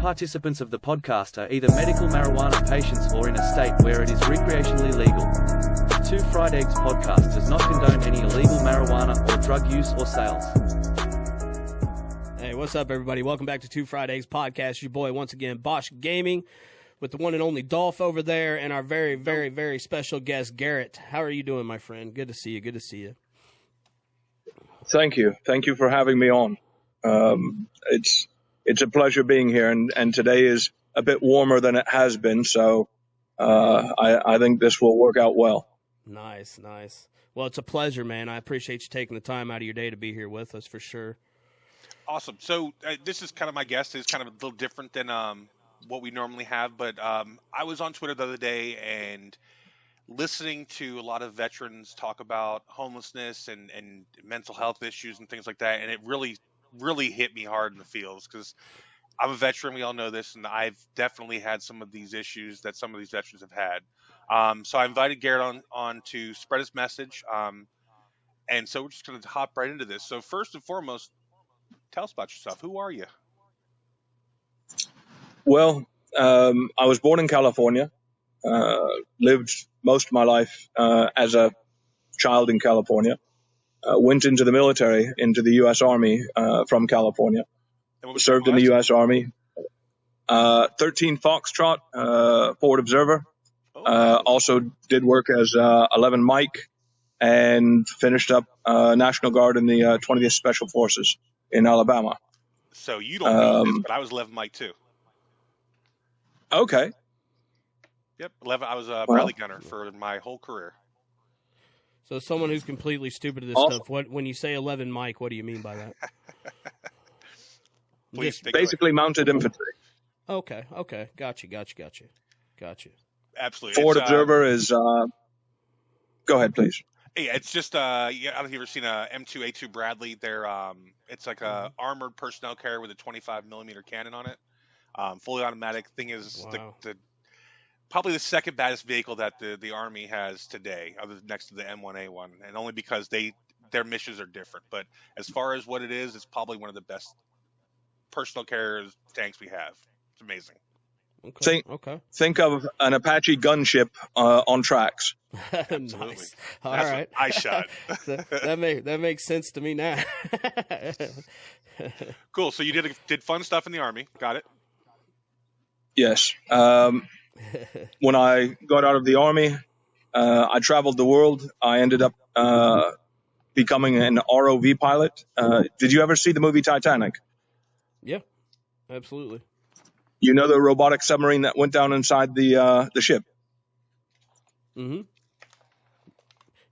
participants of the podcast are either medical marijuana patients or in a state where it is recreationally legal. Two Fried Eggs podcast does not condone any illegal marijuana or drug use or sales. Hey, what's up, everybody? Welcome back to Two Fried Eggs podcast. Your boy, once again, Bosch Gaming, with the one and only Dolph over there, and our very, very, very special guest, Garret. How are you doing, my friend? Good to see you. Good to see you. Thank you. Thank you for having me on. It's a pleasure being here, and today is a bit warmer than it has been, so I think this will work out well. Nice. Well, it's a pleasure, man. I appreciate you taking the time out of your day to be here with us, for sure. Awesome. So this is kind of my guest. It's kind of a little different than what we normally have, but I was on Twitter the other day and listening to a lot of veterans talk about homelessness and mental health issues and things like that, and it really hit me hard in the feels because I'm a veteran. We all know this, and I've definitely had some of these issues that some of these veterans have had. So I invited Garret on to spread his message, and so we're just going to hop right into this. So first and foremost, tell us about yourself. Who are you? Well, I was born in California, lived most of my life as a child in California, went into the military, into the U.S. Army from California, served in the U.S. Army, 13 Foxtrot, Forward Observer, also did work as 11 Mike, and finished up National Guard in the 20th Special Forces in Alabama. So you don't know this, but I was 11 Mike too. Okay. Yep, 11. I was a Bradley gunner for my whole career. So someone who's completely stupid at this stuff, when you say 11 Mike, what do you mean by that? Basically mounted infantry. Okay. Gotcha. Absolutely. Forward Observer is... Go ahead, please. Yeah, it's just I don't know if you've ever seen a M2A2 Bradley. They're it's like a armored personnel carrier with a 25 millimeter cannon on it, fully automatic. Thing is, wow. the probably the second baddest vehicle that the Army has today, other than next to the M1A1, and only because their missions are different. But as far as what it is, it's probably one of the best personal carriers tanks we have. It's amazing. Okay. Think of an Apache gunship on tracks. Nice. All That's right. I shot. that makes sense to me now. Cool. So you did fun stuff in the Army. Got it. Yes. When I got out of the Army, I traveled the world. I ended up becoming an ROV pilot. Did you ever see the movie Titanic? Yeah, absolutely. You know the robotic submarine that went down inside the ship? Mm-hmm.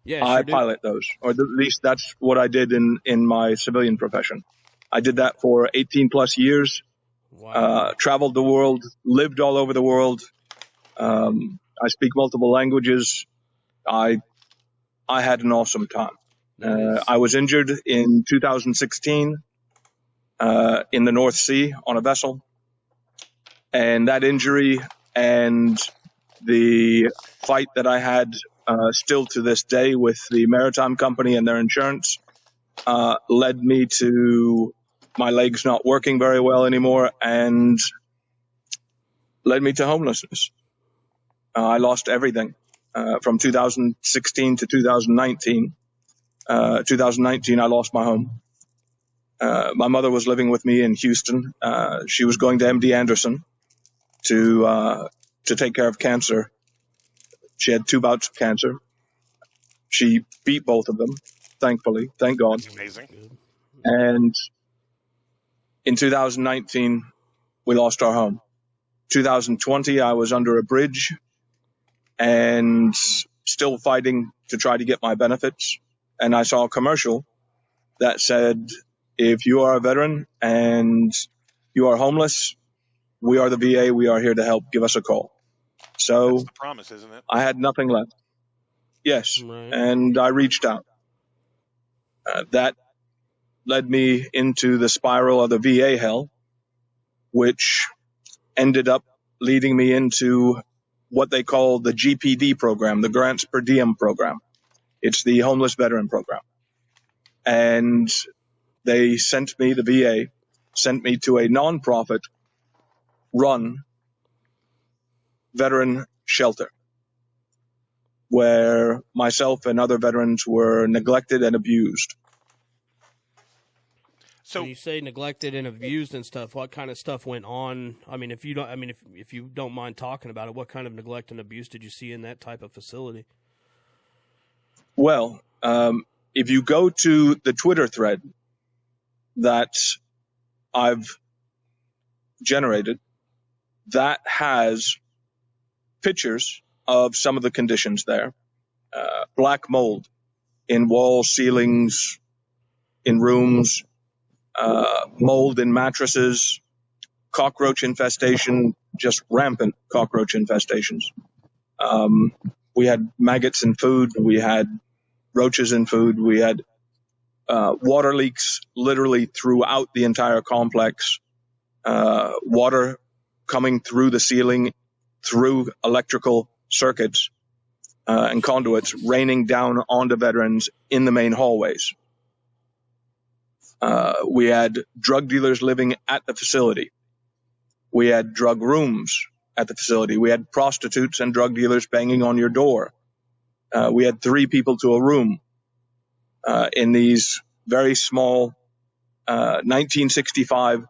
Yeah, I pilot those, or at least that's what I did in my civilian profession. I did that for 18 plus years. Wow. Traveled the world, lived all over the world. I speak multiple languages. I had an awesome time. Nice. I was injured in 2016 in the North Sea on a vessel. And that injury and the fight that I had still to this day with the maritime company and their insurance led me to my legs not working very well anymore and led me to homelessness. I lost everything from 2016 to 2019. 2019, I lost my home. My mother was living with me in Houston. She was going to MD Anderson to take care of cancer. She had 2 bouts of cancer. She beat both of them, thankfully. Thank God. That's amazing. And in 2019, we lost our home. 2020, I was under a bridge and still fighting to try to get my benefits. And I saw a commercial that said, if you are a veteran and you are homeless, we are the VA. We are here to help. Give us a call. So that's the promise, isn't it? I had nothing left. Yes. Right. And I reached out. That led me into the spiral of the VA hell, which ended up leading me into what they call the GPD program, the Grants Per Diem program. It's the homeless veteran program. And they sent me, the VA, sent me to a nonprofit run veteran shelter where myself and other veterans were neglected and abused. So When you say neglected and abused and stuff, what kind of stuff went on? I mean, if you don't mind talking about it, what kind of neglect and abuse did you see in that type of facility? Well, if you go to the Twitter thread that I've generated, that has pictures of some of the conditions there. Black mold in walls, ceilings, in rooms, mold in mattresses, cockroach infestation, just rampant cockroach infestations. We had maggots in food. We had roaches in food. We had water leaks literally throughout the entire complex. Water coming through the ceiling, through electrical circuits and conduits, raining down onto veterans in the main hallways. We had drug dealers living at the facility. We had drug rooms at the facility. We had prostitutes and drug dealers banging on your door. We had 3 people to a room in these very small 1965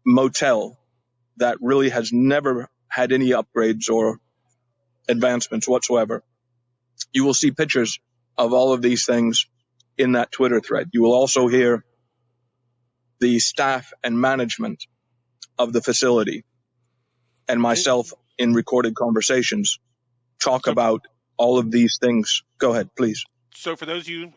motel that really has never had any upgrades or advancements whatsoever. You will see pictures of all of these things in that Twitter thread. You will also hear the staff and management of the facility and myself in recorded conversations talk about all of these things. Go ahead, please. So for those of you,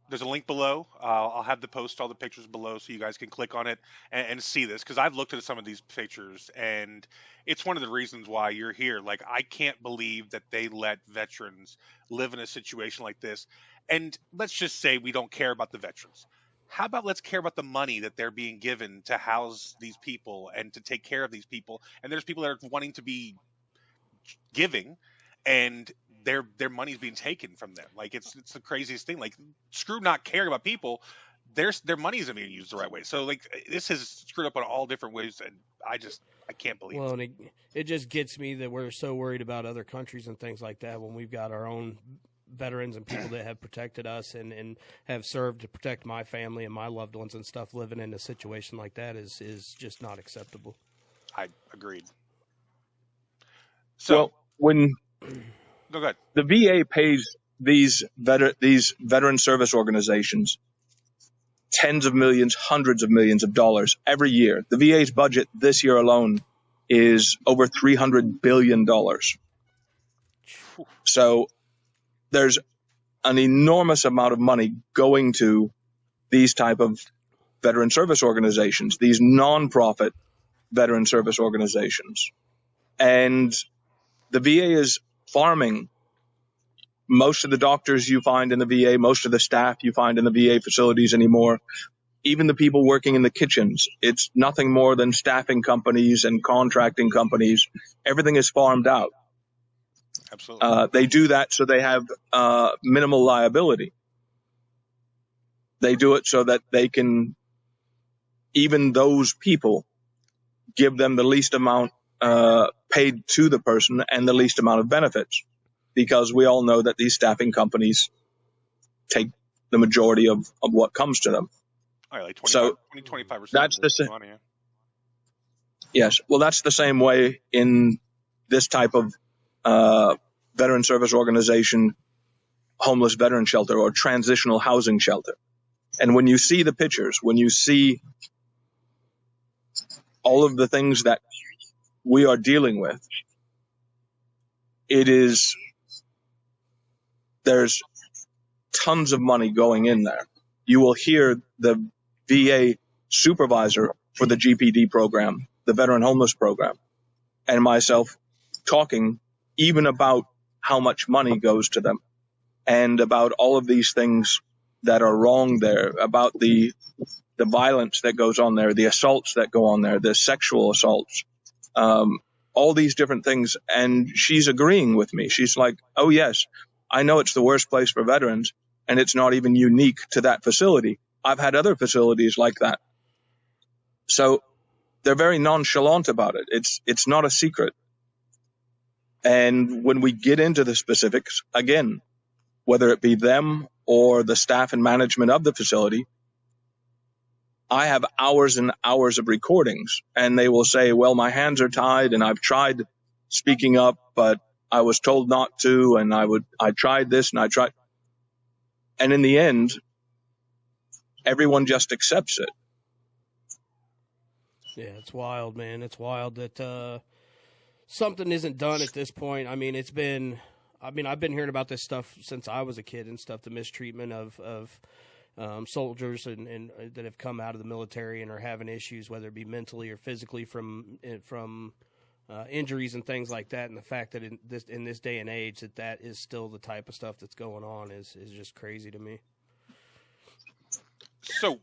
there's a link below. I'll have the post all the pictures below so you guys can click on it and see this, because I've looked at some of these pictures and it's one of the reasons why you're here. Like, I can't believe that they let veterans live in a situation like this. And let's just say we don't care about the veterans. How about let's care about the money that they're being given to house these people and to take care of these people? And there's people that are wanting to be giving, and their money's being taken from them. Like, it's the craziest thing. Like, screw not caring about people, their money isn't being used the right way. So, like, this is screwed up in all different ways, and I can't believe Well, it. and it just gets me that we're so worried about other countries and things like that when we've got our own veterans and people that have protected us and have served to protect my family and my loved ones and stuff. Living in a situation like that is just not acceptable. I agreed. So, Well, when go ahead. the VA pays these veteran service organizations tens of millions, hundreds of millions of dollars every year. The VA's budget this year alone is over $300 billion. So there's an enormous amount of money going to these type of veteran service organizations, these non-profit veteran service organizations. And the VA is farming most of the doctors you find in the VA, most of the staff you find in the VA facilities anymore, even the people working in the kitchens. It's nothing more than staffing companies and contracting companies. Everything is farmed out. Absolutely. They do that so they have minimal liability. They do it so that they can, even those people, give them the least amount paid to the person and the least amount of benefits, because we all know that these staffing companies take the majority of what comes to them. All right, like 25%. That's the same. Money, yeah. Yes, well, that's the same way in this type of veteran service organization, homeless veteran shelter, or transitional housing shelter. And when you see the pictures, when you see all of the things that we are dealing with, there's tons of money going in there. You will hear the VA supervisor for the GPD program, the Veteran Homeless Program, and myself talking even about how much money goes to them and about all of these things that are wrong there, about the violence that goes on there, the assaults that go on there, the sexual assaults, all these different things. And she's agreeing with me. She's like, oh, yes, I know it's the worst place for veterans, and it's not even unique to that facility. I've had other facilities like that. So they're very nonchalant about it. It's not a secret. And when we get into the specifics, again, whether it be them or the staff and management of the facility, I have hours and hours of recordings, and they will say, well, my hands are tied and I've tried speaking up, but I was told not to, and I tried this and I tried. And in the end, everyone just accepts it. Yeah, it's wild, man. It's wild that something isn't done at this point. I mean, I've been hearing about this stuff since I was a kid and stuff, the mistreatment of soldiers and that have come out of the military and are having issues, whether it be mentally or physically from injuries and things like that. And the fact that in this day and age that is still the type of stuff that's going on is just crazy to me. So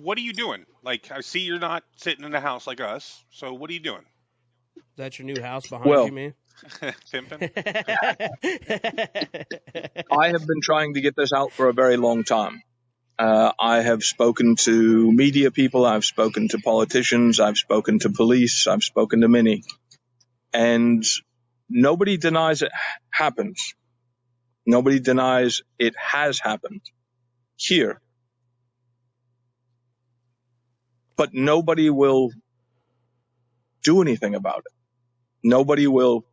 what are you doing? Like, I see you're not sitting in a house like us. So what are you doing? That's your new house behind you, man? Pimping? I have been trying to get this out for a very long time. I have spoken to media people. I've spoken to politicians. I've spoken to police. I've spoken to many. And nobody denies it happens. Nobody denies it has happened here. But nobody will do anything about it. Nobody will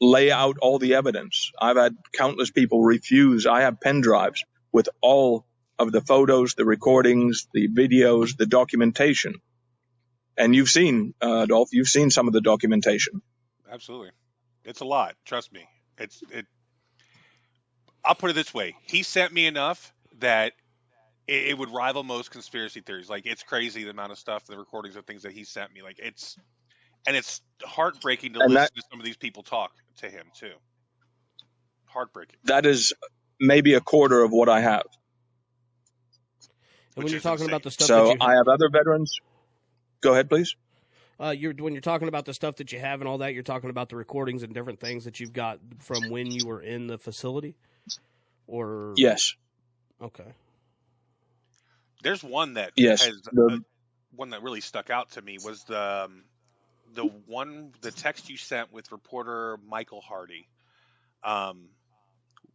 lay out all the evidence. I've had countless people refuse. I have pen drives with all of the photos, the recordings, the videos, the documentation. And you've seen, Dolph, you've seen some of the documentation. Absolutely. It's a lot. Trust me. I'll put it this way. He sent me enough that it would rival most conspiracy theories. Like, it's crazy the amount of stuff, the recordings of things that he sent me. Like, it's heartbreaking to listen to some of these people talk to him too. Heartbreaking. That is maybe a quarter of what I have. And when you're talking about the stuff so I have other veterans. Go ahead, please. When you're talking about the stuff that you have and all that, you're talking about the recordings and different things that you've got from when you were in the facility? Or Yes. Okay. There's one that one that really stuck out to me was the text you sent with reporter Michael Hardy.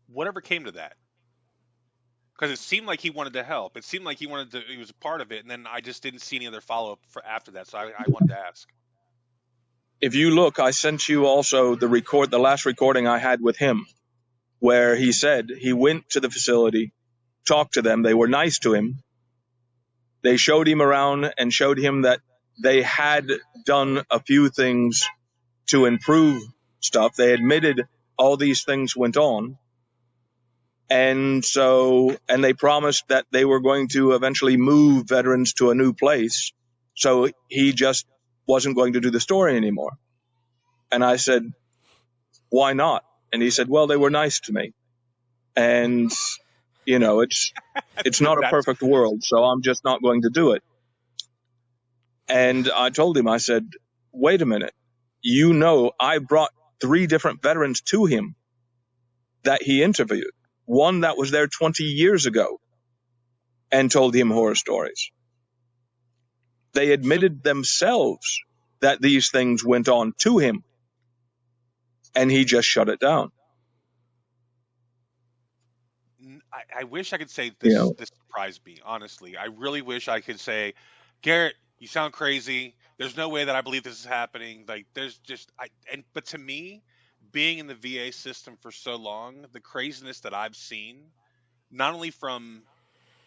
Whatever came to that? Because it seemed like he wanted to help. It seemed like he was a part of it, and then I just didn't see any other follow-up after that, so I wanted to ask. If you look, I sent you also the last recording I had with him, where he said he went to the facility, talked to them, they were nice to him, they showed him around and showed him that they had done a few things to improve stuff. They admitted all these things went on. And they promised that they were going to eventually move veterans to a new place. So he just wasn't going to do the story anymore. And I said, why not? And he said, well, they were nice to me. And, it's not a perfect world, so I'm just not going to do it. And I told him, I said, wait a minute. I brought 3 different veterans to him that he interviewed. One that was there 20 years ago and told him horror stories. They admitted themselves that these things went on to him, and he just shut it down. I wish I could say this surprised me, honestly. I really wish I could say, Garrett, you sound crazy. There's no way that I believe this is happening. Like, but to me, being in the VA system for so long, the craziness that I've seen, not only from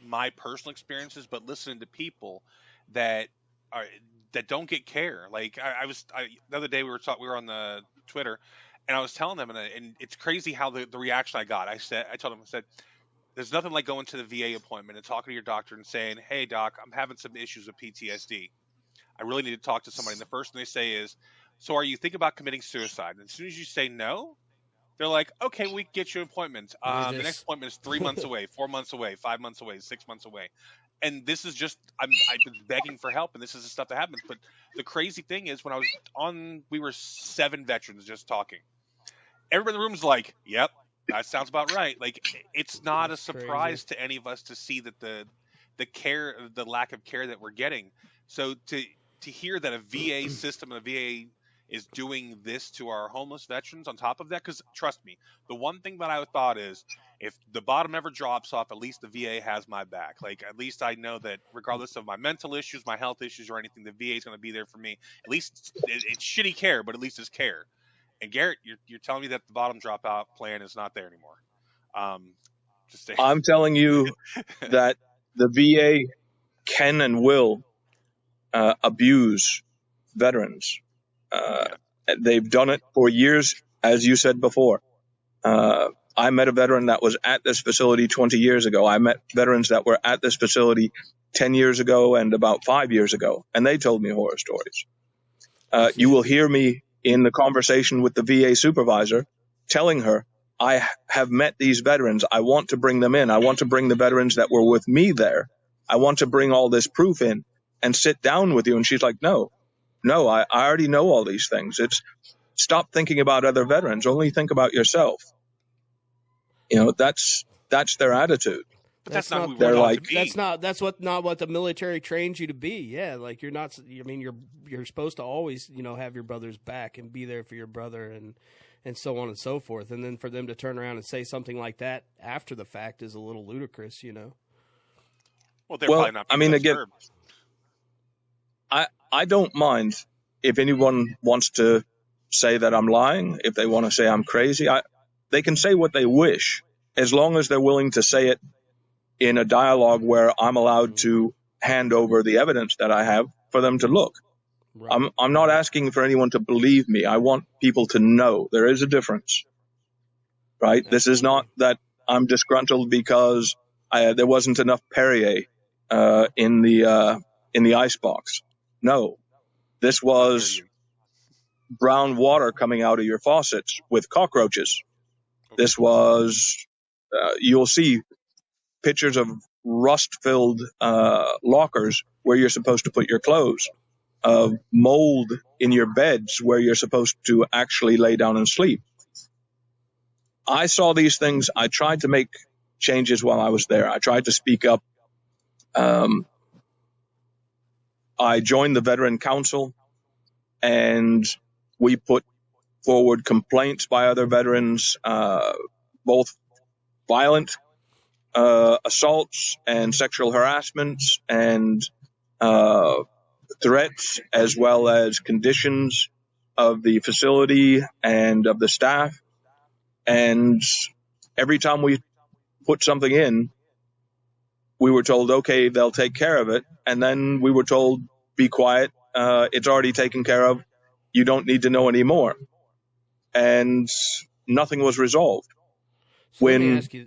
my personal experiences, but listening to people that don't get care. Like the other day we were on the Twitter, and I was telling them, and it's crazy how the reaction I got. I told them, there's nothing like going to the VA appointment and talking to your doctor and saying, hey doc, I'm having some issues with PTSD. I really need to talk to somebody. And the first thing they say is, so are you thinking about committing suicide? And as soon as you say no, they're like, okay, we can get you an appointment. The next appointment is 3 months away, 4 months away, 5 months away, 6 months away. And this is just, I've been begging for help, and this is the stuff that happens. But the crazy thing is, when I was we were 7 veterans just talking. Everybody in the room is like, yep, that sounds about right. Like, it's not a surprise to any of us to see that the care, the lack of care that we're getting. So to to hear that a VA system and a VA is doing this to our homeless veterans on top of that, because trust me, the one thing that I thought is, if the bottom ever drops off, at least the VA has my back. Like, at least I know that regardless of my mental issues, my health issues, or anything, the VA is going to be there for me. At least it's shitty care, but at least it's care. And Garrett, you're telling me that the bottom dropout plan is not there anymore. Just saying. I'm telling you that the VA can and will abuse veterans. They've done it for years, as you said before. I met a veteran that was at this facility 20 years ago. I met veterans that were at this facility 10 years ago and about 5 years ago, and they told me horror stories. You will hear me in the conversation with the VA supervisor telling her, I have met these veterans. I want to bring them in. I want to bring the veterans that were with me there. I want to bring all this proof in and sit down with you. And she's like, no, I already know all these things. It's stop thinking about other veterans. Only think about yourself. You know, that's their attitude. But that's not who they're we're like, to be. That's not what the military trains you to be. Yeah, like you're not. I mean, you're supposed to always, have your brother's back and be there for your brother and so on and so forth. And then for them to turn around and say something like that after the fact is a little ludicrous, Well, they're probably not. I mean, again, served. I don't mind if anyone wants to say that I'm lying, if they want to say I'm crazy. They can say what they wish, as long as they're willing to say it in a dialogue where I'm allowed to hand over the evidence that I have for them to look. Right. I'm not asking for anyone to believe me. I want people to know there is a difference, right? This is not that I'm disgruntled because there wasn't enough Perrier in the icebox. No, this was brown water coming out of your faucets with cockroaches. This was, you'll see pictures of rust-filled lockers where you're supposed to put your clothes, of mold in your beds where you're supposed to actually lay down and sleep. I saw these things. I tried to make changes while I was there. I tried to speak up. I joined the Veteran Council, and we put forward complaints by other veterans, both violent assaults and sexual harassments and threats, as well as conditions of the facility and of the staff. And every time we put something in, we were told, okay, they'll take care of it. And then we were told, be quiet. It's already taken care of. You don't need to know anymore. And nothing was resolved. So let me ask you.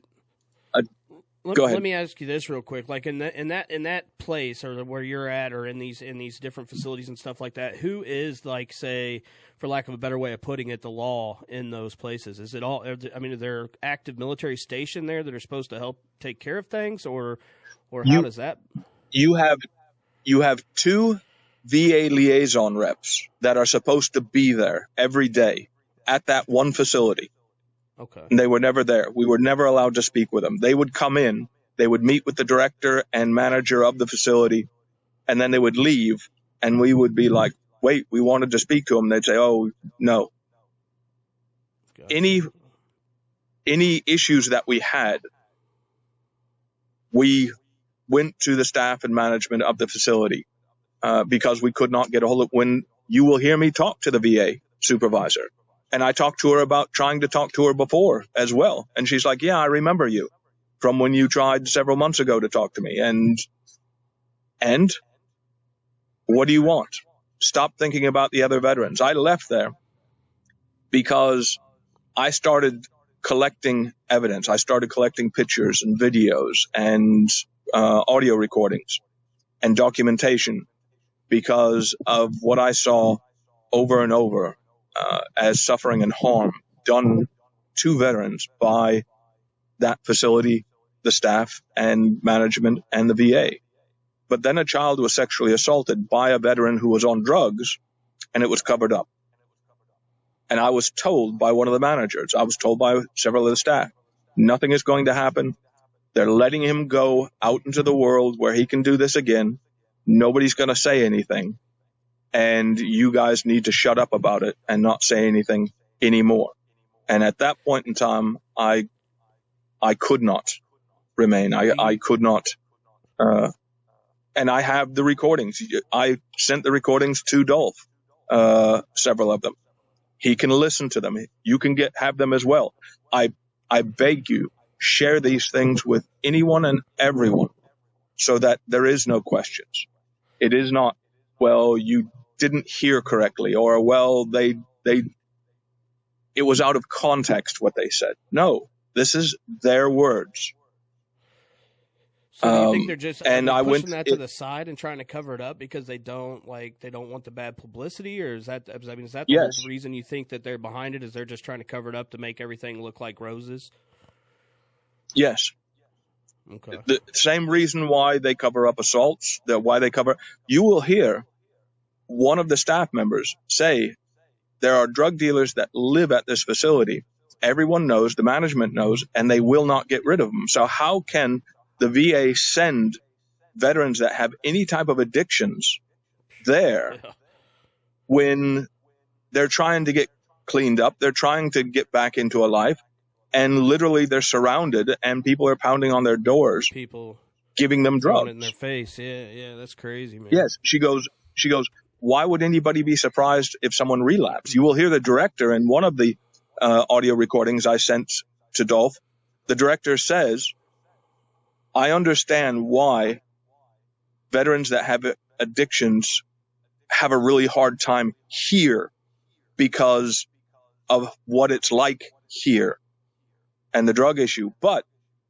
Go ahead. Let me ask you this real quick. Like in that place, or where you're at, or in these different facilities and stuff like that, who is, like, say, for lack of a better way of putting it, the law in those places? Is it all? I mean, are there active military stationed there that are supposed to help take care of things, or how does that? You have two VA liaison reps that are supposed to be there every day at that one facility. Okay. And they were never there. We were never allowed to speak with them. They would come in, they would meet with the director and manager of the facility, and then they would leave, and we would be like, wait, we wanted to speak to them. They'd say, oh, no. Gotcha. Any issues that we had, we went to the staff and management of the facility because we could not get a hold of. When you will hear me talk to the VA supervisor, and I talked to her about trying to talk to her before as well. And she's like, yeah, I remember you from when you tried several months ago to talk to me. And what do you want? Stop thinking about the other veterans. I left there because I started collecting evidence. I started collecting pictures and videos and audio recordings and documentation because of what I saw over and over as suffering and harm done to veterans by that facility, the staff and management and the VA. But then a child was sexually assaulted by a veteran who was on drugs, and it was covered up. And I was told by one of the managers, I was told by several of the staff, nothing is going to happen. They're letting him go out into the world where he can do this again. Nobody's going to say anything. and you guys need to shut up about it and not say anything anymore. And at that point in time, I could not remain. I could not, and I have the recordings. I sent the recordings to Dolph, several of them. He can listen to them. You can have them as well. I beg you, share these things with anyone and everyone so that there is no questions. It is not, well, you didn't hear correctly, or, well, it was out of context what they said. No, this is their words. So do you think they're just and I pushing went that to the side and trying to cover it up because they don't want the bad publicity, or is that the Yes. whole reason you think that they're behind it? Is they're just trying to cover it up to make everything look like roses? Yes. Okay. The same reason why they cover up assaults, you will hear one of the staff members say, there are drug dealers that live at this facility. Everyone knows, the management knows, and they will not get rid of them. So how can the VA send veterans that have any type of addictions there when they're trying to get cleaned up, they're trying to get back into a life, and literally they're surrounded and people are pounding on their doors, people giving them drugs in their face. Yeah, that's crazy, man. Yes, she goes, why would anybody be surprised if someone relapsed? You will hear the director in one of the audio recordings I sent to Dolph. The director says, I understand why veterans that have addictions have a really hard time here because of what it's like here and the drug issue. But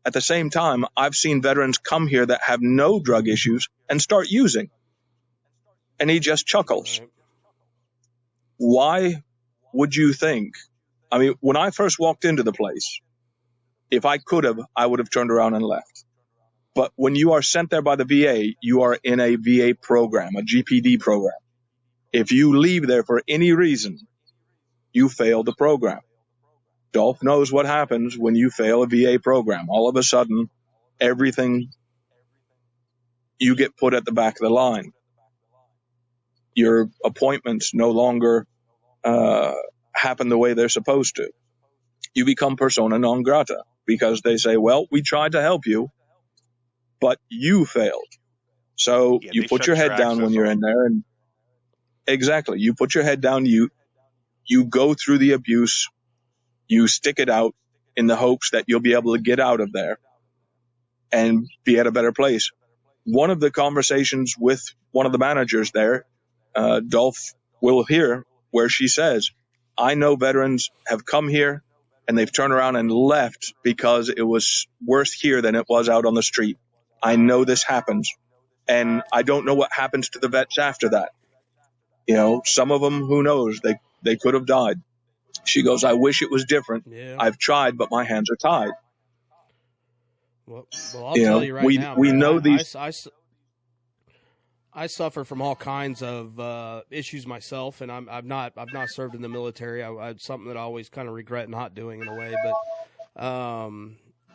at the same time, I've seen veterans come here that have no drug issues and start using. And he just chuckles. Right. Why would you think? I mean, when I first walked into the place, if I could have, I would have turned around and left. But when you are sent there by the VA, you are in a VA program, a GPD program. If you leave there for any reason, you fail the program. Dolph knows what happens when you fail a VA program. All of a sudden, everything, you get put at the back of the line. Your appointments no longer happen the way they're supposed to. You become persona non grata because they say, well, we tried to help you, but you failed. So you put your head down when you're in there. And exactly. You put your head down. You go through the abuse. You stick it out in the hopes that you'll be able to get out of there and be at a better place. One of the conversations with one of the managers there, Dolph will hear where she says, I know veterans have come here and they've turned around and left because it was worse here than it was out on the street. I know this happens. And I don't know what happens to the vets after that. You know, some of them, who knows, they could have died. She goes, I wish it was different. Yeah. I've tried, but my hands are tied. Well, I'll tell you right now, we man, know these. I suffer from all kinds of issues myself, and I've not served in the military. It's something that I always kind of regret not doing in a way. But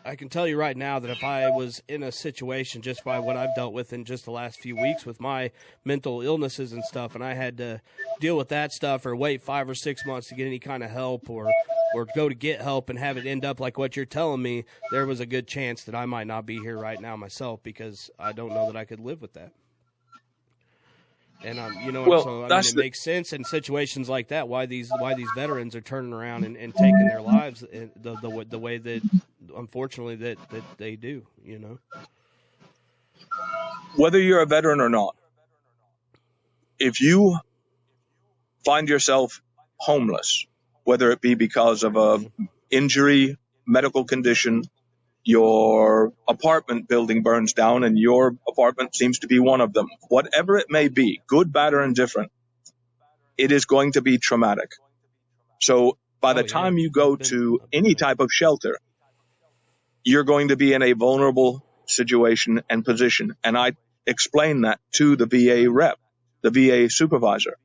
I can tell you right now that if I was in a situation just by what I've dealt with in just the last few weeks with my mental illnesses and stuff, and I had to deal with that stuff or wait 5 or 6 months to get any kind of help or go to get help and have it end up like what you're telling me, there was a good chance that I might not be here right now myself because I don't know that I could live with that. And it makes sense in situations like that why these veterans are turning around and taking their lives the way that unfortunately that they do, you know. Whether you're a veteran or not, if you find yourself homeless, whether it be because of a injury, medical condition, your apartment building burns down and your apartment seems to be one of them. Whatever it may be, good, bad, or indifferent, it is going to be traumatic. So by the time you go to any type of shelter, you're going to be in a vulnerable situation and position. And I explained that to the VA rep, the VA supervisor.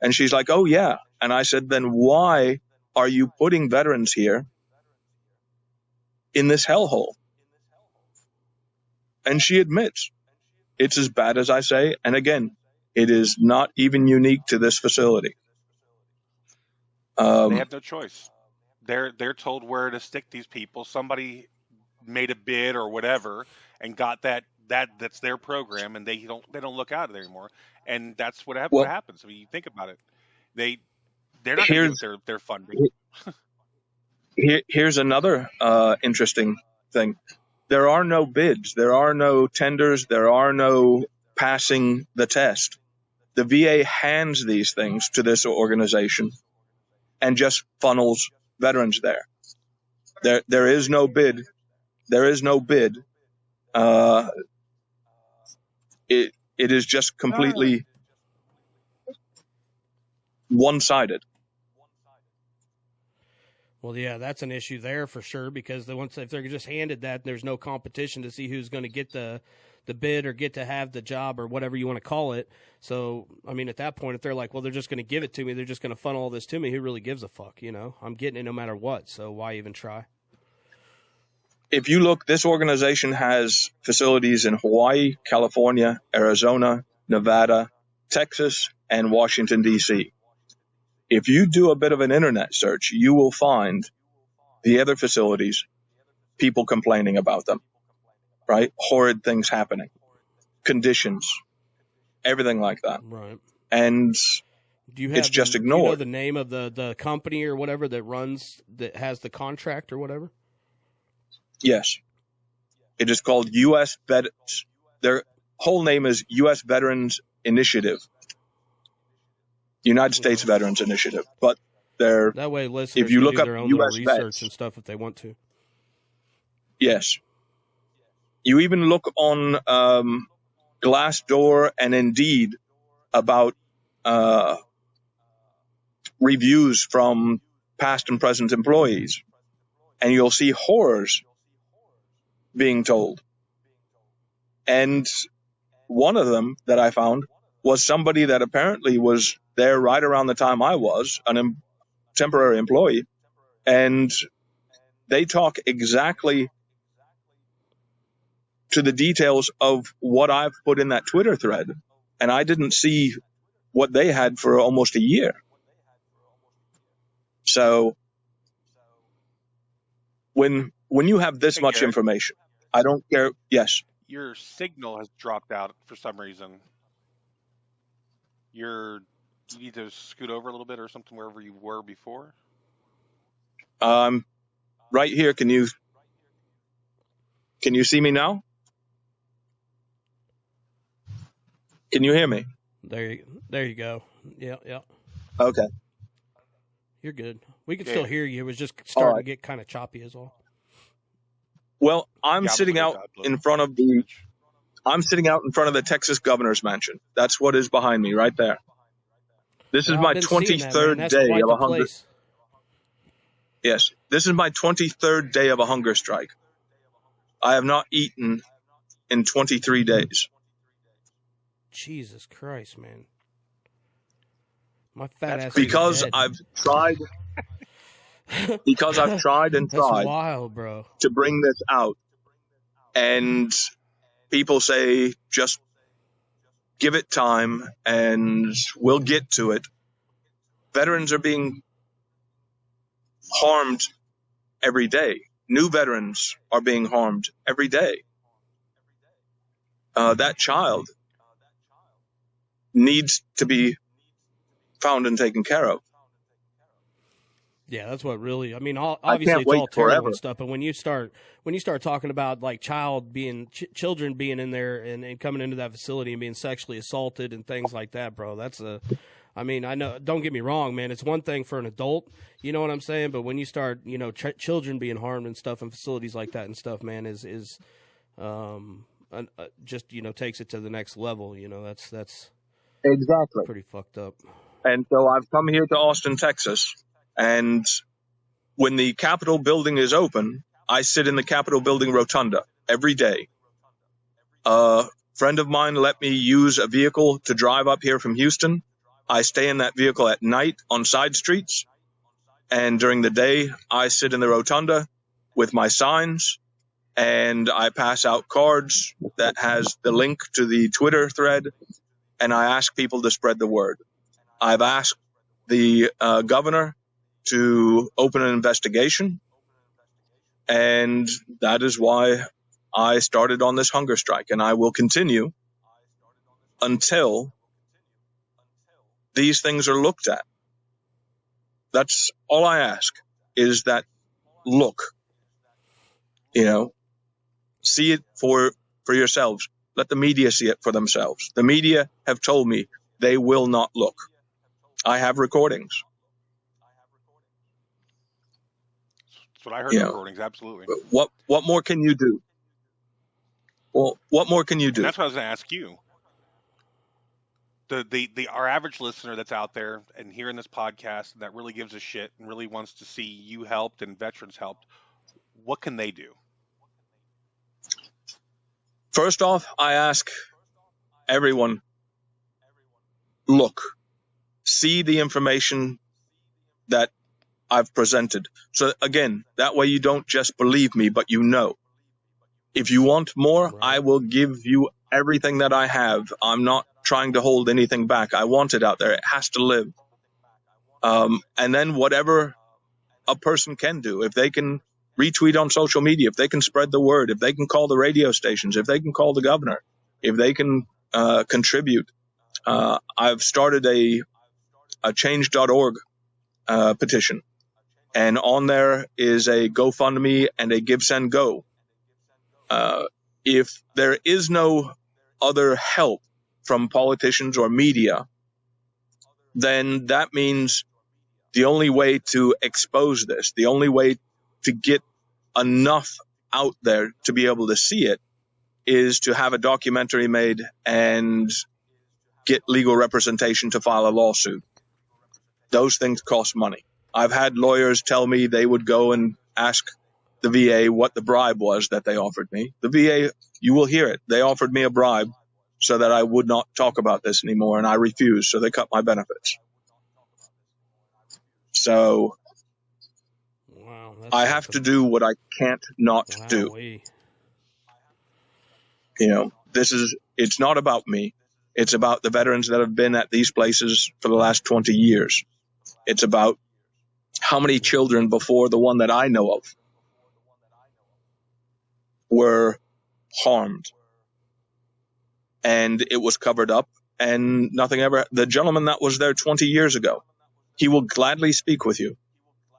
And she's like, oh, yeah. And I said, then why are you putting veterans here in this hellhole? And she admits it's as bad as I say. And again, It is not even unique to this facility. They have no choice. They're told where to stick these people. Somebody made a bid or whatever and got that's their program, and they don't look out anymore. And that's what Well, happens. I mean, you think about it. They're not going to get their funding. Here's another interesting thing. There are no bids. There are no tenders. There are no passing the test. The VA hands these things to this organization and just funnels veterans there. There is no bid. There is no bid. It is just completely one-sided. Well, yeah, that's an issue there for sure, because if they're just handed that, there's no competition to see who's going to get the bid or get to have the job or whatever you want to call it. So, I mean, at that point, if they're like, well, they're just going to give it to me, they're just going to funnel all this to me, who really gives a fuck, you know? I'm getting it no matter what, so why even try? If you look, this organization has facilities in Hawaii, California, Arizona, Nevada, Texas, and Washington, D.C. If you do a bit of an internet search, you will find the other facilities, people complaining about them, right? Horrid things happening, conditions, everything like that. Right. And it's just ignored. Do you know the name of the company or whatever that has the contract or whatever? Yes. It is called U.S. Their whole name is U.S. Veterans Initiative. United States Veterans Initiative, but that way listeners if you look can do up their own U.S. research vets and stuff if they want to. Yes, you even look on Glassdoor and Indeed about reviews from past and present employees, and you'll see horrors being told. And one of them that I found was somebody that apparently was there right around the time I was, a temporary employee, and they talk exactly to the details of what I've put in that Twitter thread, and I didn't see what they had for almost a year. So when you have this much Garret, information, I don't care. Yes. Your signal has dropped out for some reason. You need to scoot over a little bit or something wherever you were before. Right here. Can you see me now? Can you hear me? There you go. Yeah. Okay. You're good. We can Yeah. still hear you. It was just starting right. to get kind of choppy as well. Well, I'm sitting out in front of the Texas governor's mansion. That's what is behind me right there. This is my 23rd day of a hunger. Yes, this is my 23rd day of a hunger strike. I have not eaten in 23 days. Jesus Christ, man. My fat ass. Because I've tried. Because I've tried and tried. That's wild, bro. To bring this out, and people say just give it time and we'll get to it. Veterans are being harmed every day. New veterans are being harmed every day. That child needs to be found and taken care of. Yeah, that's what really. I mean, obviously it's all terrible and stuff. But when you start talking about like children being in there and coming into that facility and being sexually assaulted and things like that, bro, I mean, I know. Don't get me wrong, man. It's one thing for an adult, you know what I'm saying. But when you start, children being harmed and stuff in facilities like that and stuff, man, is just takes it to the next level. That's exactly pretty fucked up. And so I've come here to Austin, Texas. And when the Capitol building is open, I sit in the Capitol building rotunda every day. A friend of mine let me use a vehicle to drive up here from Houston. I stay in that vehicle at night on side streets. And during the day, I sit in the rotunda with my signs and I pass out cards that has the link to the Twitter thread and I ask people to spread the word. I've asked the governor to open an investigation, and that is why I started on this hunger strike, and I will continue until these things are looked at. That's all I ask, is that look, see it for yourselves. Let the media see it for themselves. The media have told me they will not look. I have recordings. That's what I heard in recordings, absolutely. What more can you do? Well, what more can you do? And that's what I was going to ask you. Our average listener that's out there and hearing this podcast that really gives a shit and really wants to see you helped and veterans helped, what can they do? First off, I ask everyone, look, see the information that I've presented. So again, that way you don't just believe me, but you know. If you want more, right, I will give you everything that I have. I'm not trying to hold anything back. I want it out there. It has to live. And then whatever a person can do, if they can retweet on social media, if they can spread the word, if they can call the radio stations, if they can call the governor, if they can contribute. I've started a change.org petition, and on there is a GoFundMe and a Give, Send, Go. If there is no other help from politicians or media, then that means the only way to expose this, the only way to get enough out there to be able to see it, is to have a documentary made and get legal representation to file a lawsuit. Those things cost money. I've had lawyers tell me they would go and ask the VA what the bribe was that they offered me. The VA, you will hear it, they offered me a bribe so that I would not talk about this anymore, and I refused, so they cut my benefits. So wow, I have to do what I can't not do. It's not about me. It's about the veterans that have been at these places for the last 20 years. It's about how many children before the one that I know of were harmed. And it was covered up, and nothing ever. The gentleman that was there 20 years ago, he will gladly speak with you.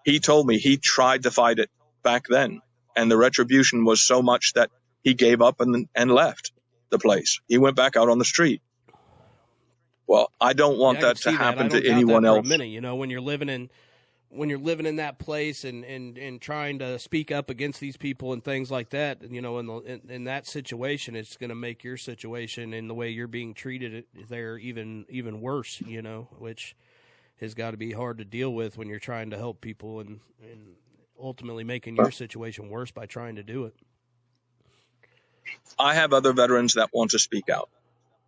He told me he tried to fight it back then, and the retribution was so much that he gave up and left the place. He went back out on the street. Well, I don't want that to happen to anyone else. For a minute, when you're living in that place and trying to speak up against these people and things like that, in that situation, it's going to make your situation and the way you're being treated there even worse, which has got to be hard to deal with when you're trying to help people and ultimately making your situation worse by trying to do it. I have other veterans that want to speak out,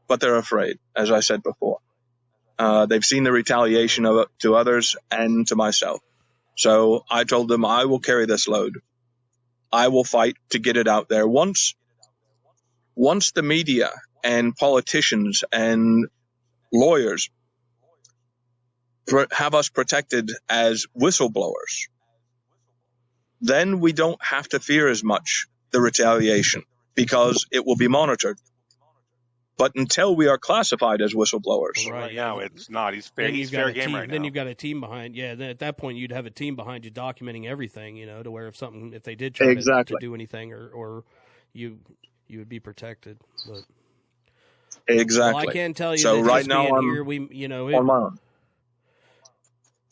but they're afraid, as I said before. They've seen the retaliation of it to others and to myself. So I told them I will carry this load. I will fight to get it out there. Once the media and politicians and lawyers have us protected as whistleblowers, then we don't have to fear as much the retaliation because it will be monitored. But until we are classified as whistleblowers, right now it's not. He's fair game right now. Then you've got a team behind. Yeah, then at that point you'd have a team behind you documenting everything. To where if they did try to do anything, or you would be protected. But exactly. Well, I can tell you. So that right now I'm here, on my own.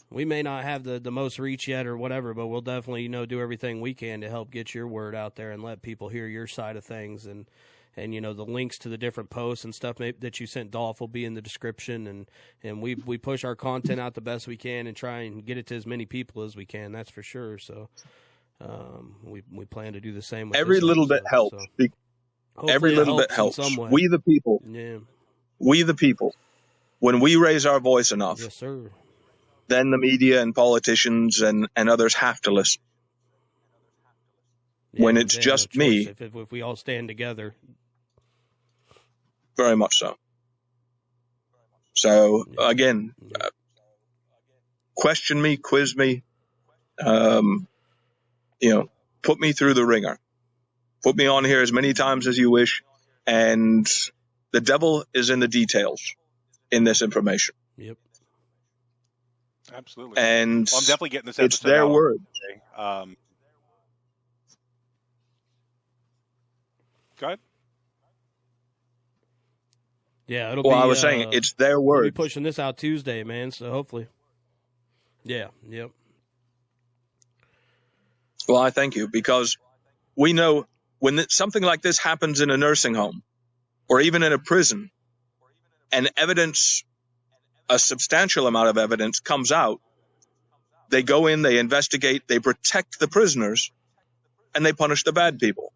We may not have the most reach yet or whatever, but we'll definitely do everything we can to help get your word out there and let people hear your side of things. And the links to the different posts and stuff that you sent Dolph will be in the description, and we push our content out the best we can and try and get it to as many people as we can. That's for sure. So we plan to do the same with every little bit helps. So every little bit helps. We the people. Yeah. We the people. When we raise our voice enough, yes, sir, then the media and politicians and others have to listen. Yeah, when it's just me. If we all stand together. Very much so. So again, question me, quiz me, put me through the ringer. Put me on here as many times as you wish. And the devil is in the details in this information. Yep. Absolutely. And well, I'm definitely getting this episode it's their out. word. Go ahead. Yeah, it'll Well, be. I was saying it's their word. We'll be pushing this out Tuesday, man. So hopefully. Yeah. Yep. Well, I thank you, because we know when something like this happens in a nursing home or even in a prison, and evidence, a substantial amount of evidence comes out, they go in, they investigate, they protect the prisoners, and they punish the bad people.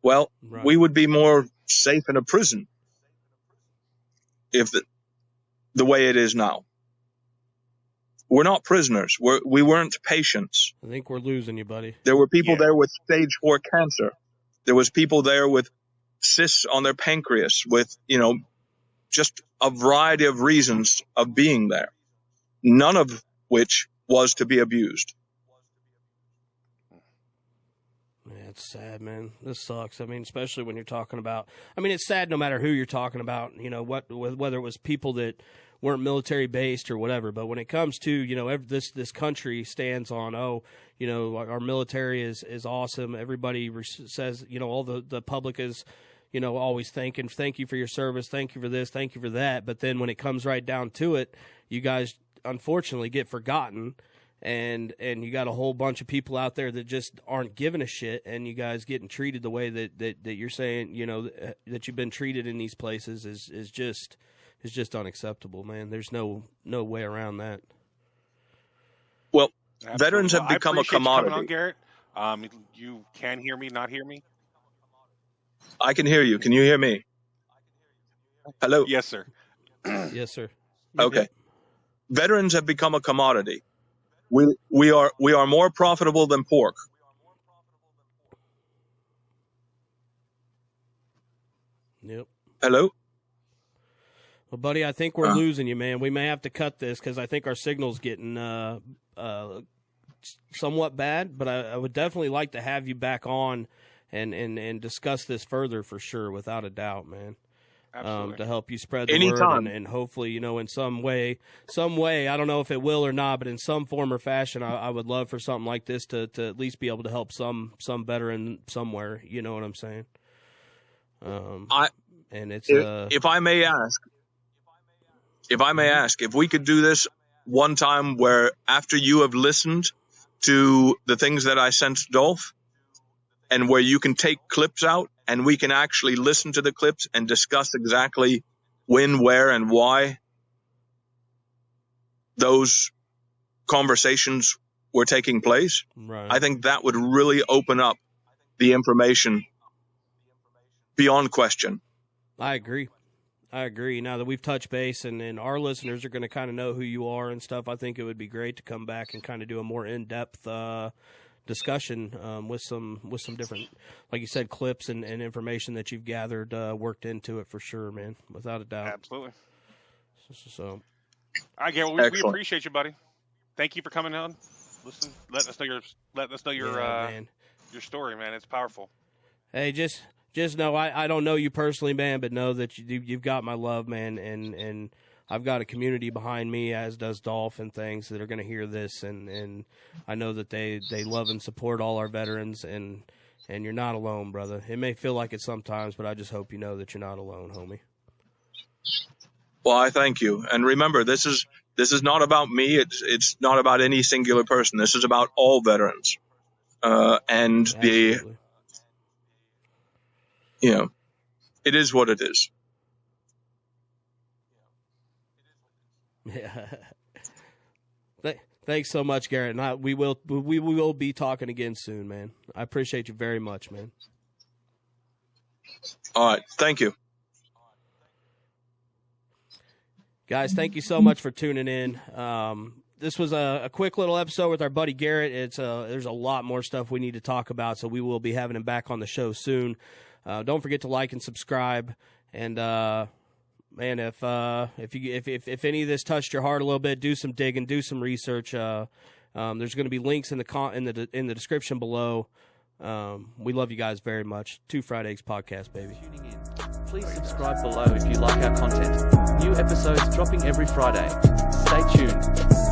Well, Right. we would be more safe in a prison if the way it is now. We're not prisoners. We weren't patients. I think we're losing you, buddy. There were people Yeah. there with stage 4 cancer. There was people there with cysts on their pancreas, with, just a variety of reasons of being there, none of which was to be abused. Yeah, it's sad, man. This sucks. I mean, especially when you're talking about. I mean, it's sad no matter who you're talking about. Whether it was people that weren't military based or whatever. But when it comes to this country stands on our military is awesome. Everybody says all the public is always thank you for your service, thank you for this, thank you for that. But then when it comes right down to it, you guys unfortunately get forgotten. And you got a whole bunch of people out there that just aren't giving a shit, and you guys getting treated the way that you're saying, that you've been treated in these places is just unacceptable, man. There's no way around that. Well, Absolutely. veterans have become a commodity. You coming on, Garret. You can hear me, not hear me? I can hear you. Can you hear me? Hello? Yes, sir. Yes, sir. Okay. Veterans have become a commodity. We are more profitable than pork. Yep. Hello? Well, buddy, I think we're losing you, man. We may have to cut this because I think our signal's getting somewhat bad. But I would definitely like to have you back on and discuss this further for sure, without a doubt, man. Absolutely. To help you spread the Anytime. word and hopefully, in some way, I don't know if it will or not, but in some form or fashion, I would love for something like this to at least be able to help some veteran somewhere. You know what I'm saying? And it's If I may ask, if we could do this one time where after you have listened to the things that I sent Dolph, and where you can take clips out and we can actually listen to the clips and discuss exactly when, where, and why those conversations were taking place, right. I think that would really open up the information beyond question. I agree. Now that we've touched base and our listeners are going to kind of know who you are and stuff, I think it would be great to come back and kind of do a more in-depth discussion with some different, like you said, clips and information that you've gathered, worked into it for sure, man, without a doubt. Absolutely. So, All right, Garret, we appreciate you, buddy. Thank you for coming on. Listen, letting us know your man. your story, man. It's powerful. Hey, just know I don't know you personally, man, but know that you've got my love, man, and I've got a community behind me, as does Dolph and things, that are going to hear this, and I know that they love and support all our veterans, and you're not alone, brother. It may feel like it sometimes, but I just hope you know that you're not alone, homie. Well, I thank you. And remember, this is not about me. It's not about any singular person. This is about all veterans. And Absolutely. it is what it is. Yeah. Thanks so much, Garret. And we will be talking again soon, man. I appreciate you very much, man. All right. Thank you. Guys, thank you so much for tuning in. This was a quick little episode with our buddy Garret. There's a lot more stuff we need to talk about, so we will be having him back on the show soon. Don't forget to like and subscribe. And man, if any of this touched your heart a little bit, do some digging, do some research. There's going to be links in the description below. We love you guys very much. Two Fried Eggs Podcast, baby. Tuning in. Please subscribe below if you like our content. New episodes dropping every Friday. Stay tuned.